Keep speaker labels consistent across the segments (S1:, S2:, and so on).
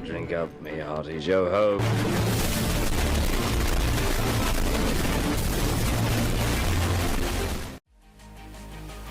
S1: Drink up, me hearty yo-ho.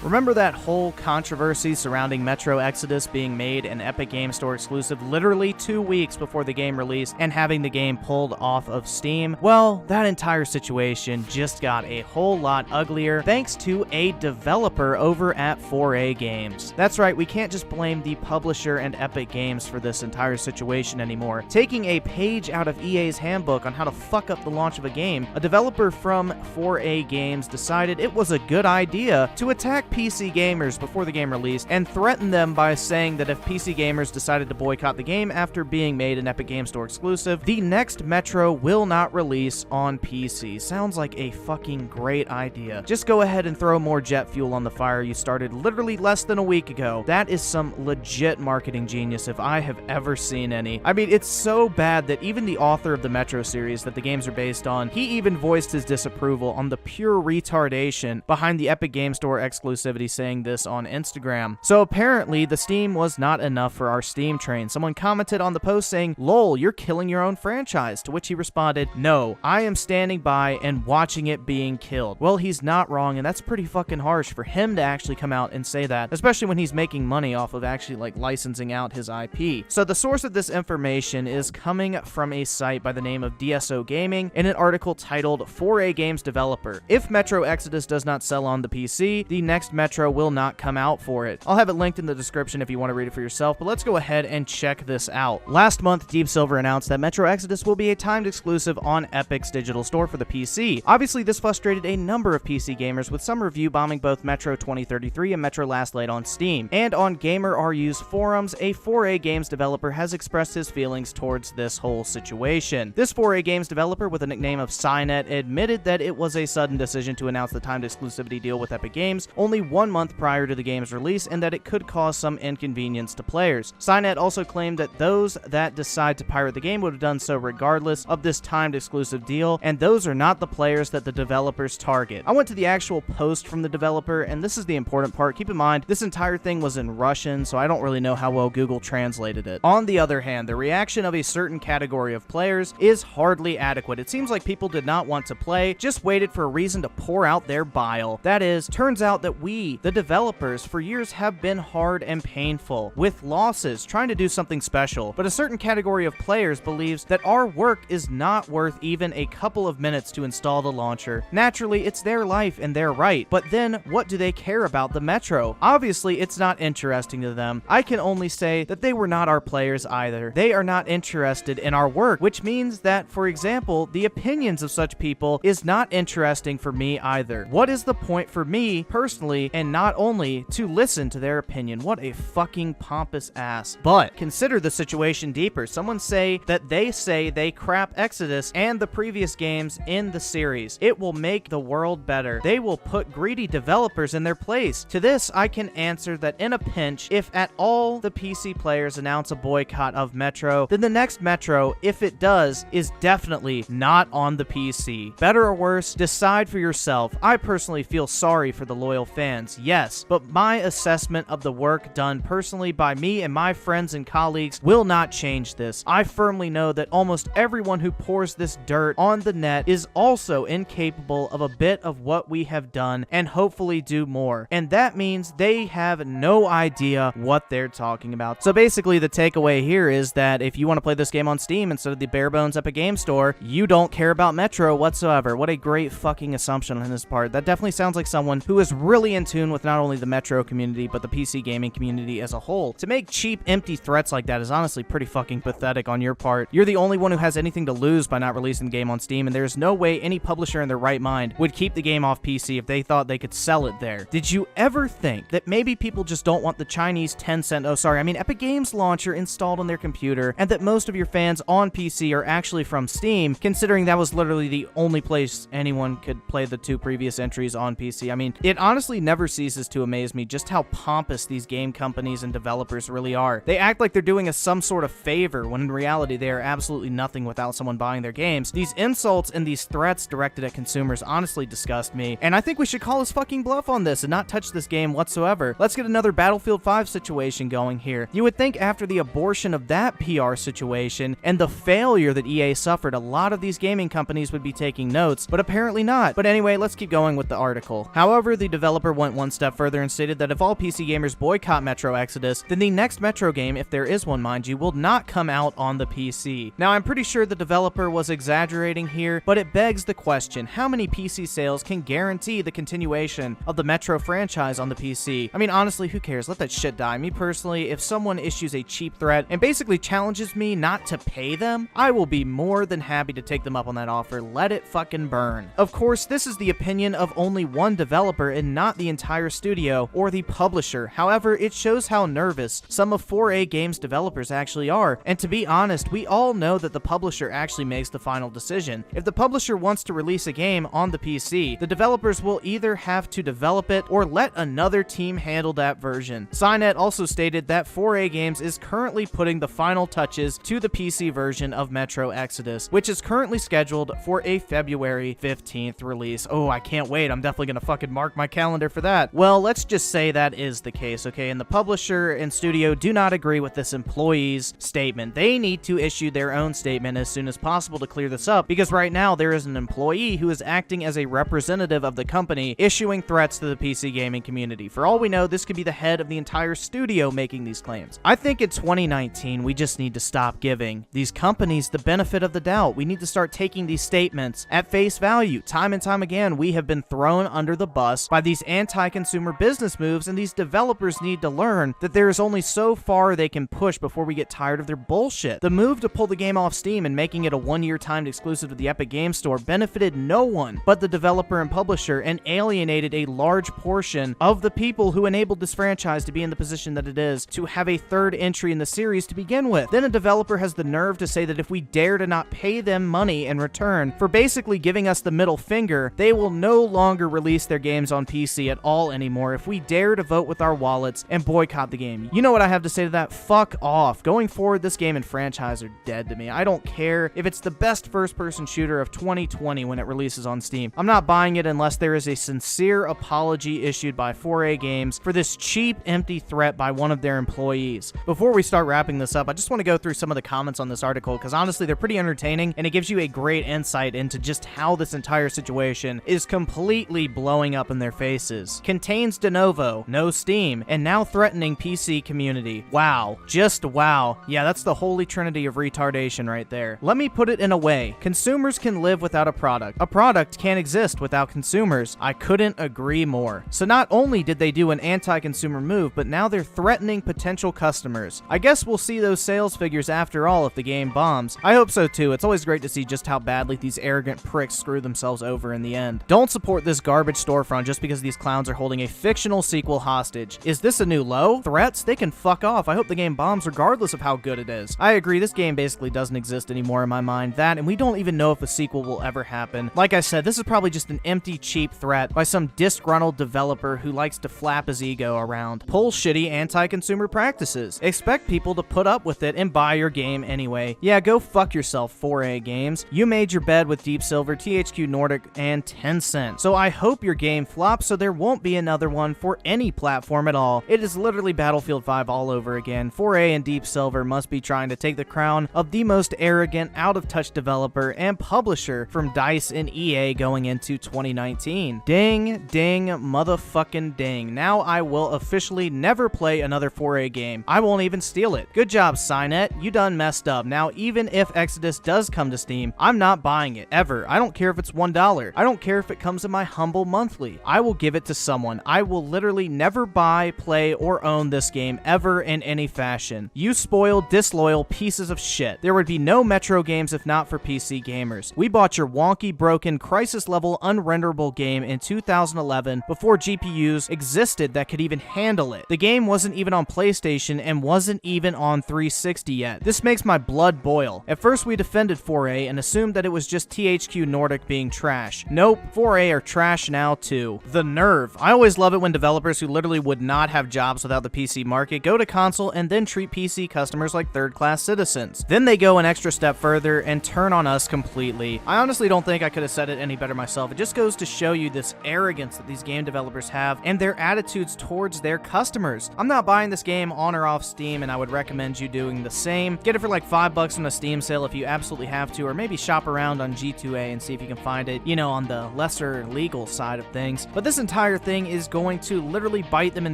S2: Remember that whole controversy surrounding Metro Exodus being made an Epic Game Store exclusive literally 2 weeks before the game released and having the game pulled off of Steam? Well, that entire situation just got a whole lot uglier thanks to a developer over at 4A Games. That's right, we can't just blame the publisher and Epic Games for this entire situation anymore. Taking a page out of EA's handbook on how to fuck up the launch of a game, a developer from 4A Games decided it was a good idea to attack PC gamers before the game released and threatened them by saying that if PC gamers decided to boycott the game after being made an Epic Game Store exclusive, the next Metro will not release on PC. Sounds like a fucking great idea. Just go ahead and throw more jet fuel on the fire you started literally less than a week ago. That is some legit marketing genius if I have ever seen any. I mean, it's so bad that even the author of the Metro series that the games are based on, he even voiced his disapproval on the pure retardation behind the Epic Game Store exclusivity, saying this on Instagram. So apparently the Steam was not enough for our Steam train. Someone commented on the post saying, "Lol, you're killing your own franchise," to which he responded, "No, I am standing by and watching it being killed." Well, he's not wrong, and that's pretty fucking harsh for him to actually come out and say that, especially when he's making money off of actually like licensing out his IP. So the source of this information is coming from a site by the name of DSO Gaming in an article titled 4A Games Developer. If Metro Exodus does not sell on the PC, the next Metro will not come out for it. I'll have it linked in the description if you want to read it for yourself, but let's go ahead and check this out. Last month, Deep Silver announced that Metro Exodus will be a timed exclusive on Epic's digital store for the PC. Obviously, this frustrated a number of PC gamers, with some review bombing both Metro 2033 and Metro Last Light on Steam. And on GamerRU's forums, a 4A Games developer has expressed his feelings towards this whole situation. This 4A Games developer, with a nickname of Cynet, admitted that it was a sudden decision to announce the timed exclusivity deal with Epic Games only 1 month prior to the game's release, and that it could cause some inconvenience to players. Cynet also claimed that those that decide to pirate the game would have done so regardless of this timed exclusive deal, and those are not the players that the developers target. I went to the actual post from the developer, and this is the important part. Keep in mind, this entire thing was in Russian, so I don't really know how well Google translated it. On the other hand, the reaction of a certain category of players is hardly adequate. It seems like people did not want to play, just waited for a reason to pour out their bile. That is, turns out that we, the developers, for years have been hard and painful, with losses, trying to do something special. But a certain category of players believes that our work is not worth even a couple of minutes to install the launcher. Naturally, it's their life and their right, but then what do they care about the Metro? Obviously, it's not interesting to them. I can only say that they were not our players either. They are not interested in our work, which means that, for example, the opinions of such people is not interesting for me either. What is the point for me, personally, and not only to listen to their opinion? What a fucking pompous ass. But consider the situation deeper. Someone say they crap Exodus and the previous games in the series. It will make the world better. They will put greedy developers in their place. To this, I can answer that in a pinch, if at all the PC players announce a boycott of Metro, then the next Metro, if it does, is definitely not on the PC. Better or worse, decide for yourself. I personally feel sorry for the loyal fans, yes, but my assessment of the work done personally by me and my friends and colleagues will not change this. I firmly know that almost everyone who pours this dirt on the net is also incapable of a bit of what we have done and hopefully do more. And that means they have no idea what they're talking about. So basically the takeaway here is that if you want to play this game on Steam instead of the bare bones Epic Game Store, you don't care about Metro whatsoever. What a great fucking assumption on his part. That definitely sounds like someone who is really in tune with not only the Metro community, but the PC gaming community as a whole. To make cheap, empty threats like that is honestly pretty fucking pathetic on your part. You're the only one who has anything to lose by not releasing the game on Steam, and there's no way any publisher in their right mind would keep the game off PC if they thought they could sell it there. Did you ever think that maybe people just don't want the Chinese Epic Games launcher installed on their computer, and that most of your fans on PC are actually from Steam, considering that was literally the only place anyone could play the two previous entries on PC? I mean, it honestly honestly never ceases to amaze me just how pompous these game companies and developers really are. They act like they're doing us some sort of favor, when in reality they are absolutely nothing without someone buying their games. These insults and these threats directed at consumers honestly disgust me, and I think we should call his fucking bluff on this and not touch this game whatsoever. Let's get another Battlefield 5 situation going here. You would think after the abortion of that PR situation and the failure that EA suffered, a lot of these gaming companies would be taking notes, but apparently not. But anyway, let's keep going with the article. However, the developer went one step further and stated that if all PC gamers boycott Metro Exodus, then the next Metro game, if there is one mind you, will not come out on the PC. Now, I'm pretty sure the developer was exaggerating here, but it begs the question, how many PC sales can guarantee the continuation of the Metro franchise on the PC? I mean, honestly, who cares? Let that shit die. Me personally, if someone issues a cheap threat and basically challenges me not to pay them, I will be more than happy to take them up on that offer. Let it fucking burn. Of course, this is the opinion of only one developer and not the entire studio or the publisher. However, it shows how nervous some of 4A Games developers actually are. And to be honest, we all know that the publisher actually makes the final decision. If the publisher wants to release a game on the PC, the developers will either have to develop it or let another team handle that version. Cynet also stated that 4A Games is currently putting the final touches to the PC version of Metro Exodus, which is currently scheduled for a February 15th release. Oh, I can't wait. I'm definitely gonna fucking mark my calendar for that. Well, let's just say that is the case, okay? And the publisher and studio do not agree with this employee's statement. They need to issue their own statement as soon as possible to clear this up, because right now there is an employee who is acting as a representative of the company, issuing threats to the PC gaming community. For all we know, this could be the head of the entire studio making these claims. I think in 2019, we just need to stop giving these companies the benefit of the doubt. We need to start taking these statements at face value. Time and time again, we have been thrown under the bus by these anti-consumer business moves, and these developers need to learn that there is only so far they can push before we get tired of their bullshit. The move to pull the game off Steam and making it a one-year timed exclusive to the Epic Games Store benefited no one but the developer and publisher, and alienated a large portion of the people who enabled this franchise to be in the position that it is, to have a third entry in the series to begin with. Then a developer has the nerve to say that if we dare to not pay them money in return for basically giving us the middle finger, they will no longer release their games on PC at all anymore if we dare to vote with our wallets and boycott the game. You know what I have to say to that? Fuck off. Going forward, this game and franchise are dead to me. I don't care if it's the best first-person shooter of 2020 when it releases on Steam. I'm not buying it unless there is a sincere apology issued by 4A Games for this cheap, empty threat by one of their employees. Before we start wrapping this up, I just want to go through some of the comments on this article, because honestly, they're pretty entertaining, and it gives you a great insight into just how this entire situation is completely blowing up in their faces. Contains de novo, no Steam, and now threatening PC community. Wow. Just wow. Yeah, that's the holy trinity of retardation right there. Let me put it in a way. Consumers can live without a product. A product can't exist without consumers. I couldn't agree more. So not only did they do an anti-consumer move, but now they're threatening potential customers. I guess we'll see those sales figures after all if the game bombs. I hope so too. It's always great to see just how badly these arrogant pricks screw themselves over in the end. Don't support this garbage storefront just because these clowns are holding a fictional sequel hostage. Is this a new low? Threats? They can fuck off. I hope the game bombs regardless of how good it is. I agree, this game basically doesn't exist anymore in my mind. That, and we don't even know if a sequel will ever happen. Like I said, this is probably just an empty, cheap threat by some disgruntled developer who likes to flap his ego around. Pull shitty anti-consumer practices. Expect people to put up with it and buy your game anyway. Yeah, go fuck yourself, 4A Games. You made your bed with Deep Silver, THQ Nordic, and Tencent. So I hope your game flops so there won't be another one for any platform at all. It is literally Battlefield 5 all over again. 4A and Deep Silver must be trying to take the crown of the most arrogant, out-of-touch developer and publisher from DICE and EA going into 2019. Ding, ding, motherfucking ding. Now I will officially never play another 4A game. I won't even steal it. Good job, Cynet. You done messed up. Now, even if Exodus does come to Steam, I'm not buying it, ever. I don't care if it's $1. I don't care if it comes in my humble monthly. I will give it to someone. I will literally never buy, play, or own this game ever in any fashion. You spoiled, disloyal pieces of shit. There would be no Metro games if not for PC gamers. We bought your wonky, broken, crisis-level, unrenderable game in 2011 before GPUs existed that could even handle it. The game wasn't even on PlayStation and wasn't even on 360 yet. This makes my blood boil. At first, we defended 4A and assumed that it was just THQ Nordic being trash. Nope, 4A are trash now too. The nerve nerve. I always love it when developers who literally would not have jobs without the PC market go to console and then treat PC customers like third-class citizens. Then they go an extra step further and turn on us completely. I honestly don't think I could have said it any better myself. It just goes to show you this arrogance that these game developers have and their attitudes towards their customers. I'm not buying this game on or off Steam, and I would recommend you doing the same. Get it for like $5 on a Steam sale if you absolutely have to, or maybe shop around on G2A and see if you can find it, you know, on the lesser legal side of things. But this entire thing is going to literally bite them in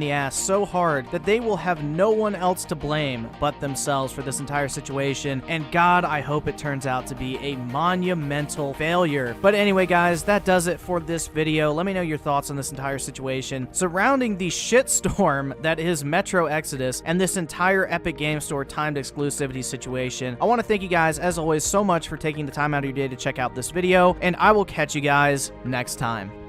S2: the ass so hard that they will have no one else to blame but themselves for this entire situation, and God, I hope it turns out to be a monumental failure. But anyway, guys, that does it for this video. Let me know your thoughts on this entire situation surrounding the shitstorm that is Metro Exodus and this entire Epic Game Store timed exclusivity situation. I want to thank you guys, as always, so much for taking the time out of your day to check out this video, and I will catch you guys next time.